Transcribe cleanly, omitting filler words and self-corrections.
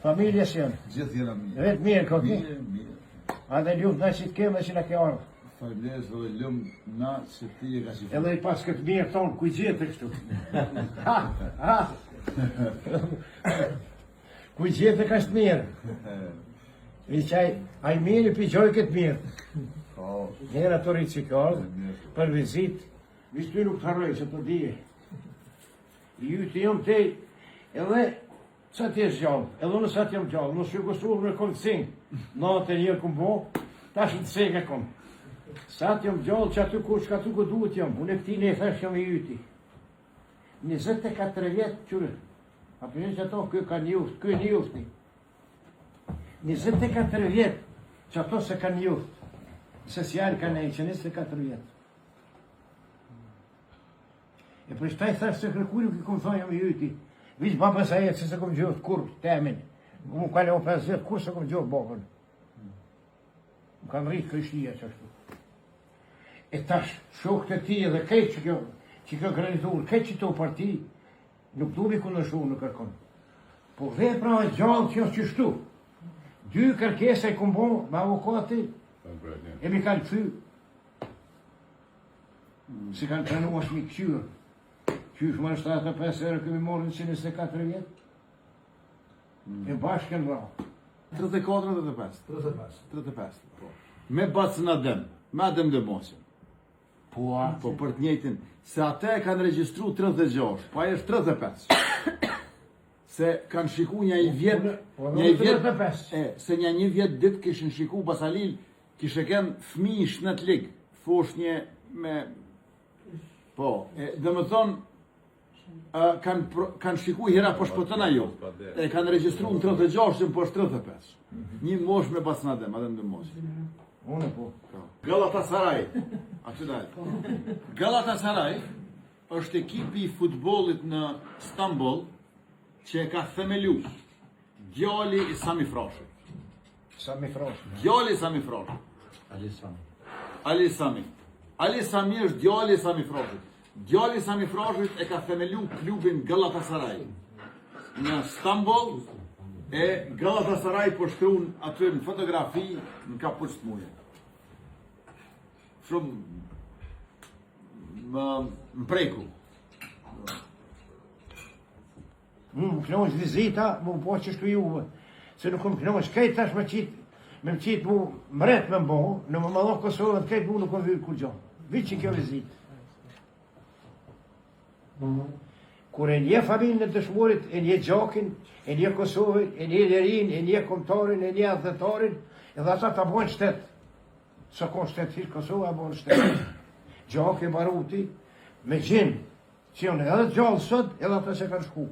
Familjes janë. Gjithë jena mirë. Vetë mirë, koki. Mirë. A dhe lumë na që të kemë dhe që na ke ardhë. Faleminderit dhe lumë na që ti e ka shifur. Edhe I pas këtë mirë tonë, ku I gjete kështu. Ku I gjete ka shtë mirë. I qaj, a I mirë I piqoj këtë mirë. Njëra të rritë që ka ardhë, për vizit, vishë ty nuk të harroj që të dije. I ju të jam te, edhe sa ti është gjallë, edhe unë sa ti jam gjallë, nësë ju Kosovë në kom të cingë, natë e njërë kom bo, tash në të seke kom. Sa ti jam gjallë që aty ku shka tu ku duhet jam, unë e këti në e fesh jam I yti. 24 vjetë qërë, a përgjën që ato kjo ka njuft, kjo e njufti. 24 vjetë që ato se ka njuft, se s'jarë ka nejë që 24 vjetë. E për shtaj thash se kërkuj nuk I kom thonë jam I yti. Vish baba sa jetë, se se kom gjohët kur temin. Mu kale o 5 vjetë, kur se kom gjohët babën. Më kanë rritë krishtia që ashtu. E tash, shokët e ti edhe kejtë që kjo granitur, kejtë që to parti, nuk du mi kundështu në kërkon. Po vepra e gjallë që është qështu. 2 kërkesa I kom bo me avokati, e mi kanë këthy. Si kanë prenu është mi këqyrë. Qysh më 75 euro këmi morën 124 vjetë? E bashkën bravo. 34-35. Me bacë në adem, me adem dhe mosin. Po për të njëjtin, se ate e kanë registru 36, pa e është 35. Se kanë shiku një vjetë, se një vjetë ditë kishën shiku Basalil, kishë kënë fmi I shnet ligë, fosh një me... Po, dhe më thonë, kanë shiku hera po shpëtën ajo, e kanë registru në 36, që po është 35. Një mosh me pas në adem, adem dhe mosh. Unë po. Galatasaray, aty dalë. Galatasaray është ekipi I futbollit në Stamboll që e ka themelu djali I Sami Frashit. Djali I Sami Frashit. Ali Sami është djali I Sami Frashit. Djali I Sami Frashit e ka themelu klubin Galatasaray në Stamboll, e Galatasaray po shkruan aty në fotografi në kapuç të muje. Shumë më preku. Më kënosh vizita, më po që shtu juve. Se nuk më kënosh, kejt tash me më qitë mu mret me mbo, në më malloh Kosovën, kejt mu nuk më vyrë kur gjo. Vitë që kjo vizitë. Kur e nje familjën e dëshmurit, e nje gjakin, e nje Kosovën, e nje Lerin, e nje Komtarin, e nje Adhetarin, edhe ata ta bojnë shtetë. Sa ko shtetë fish Kosovë, a bojnë shtetë. Gjak e baruti, me gjinë, që janë edhe gjallë sot, edhe ata se kanë shku.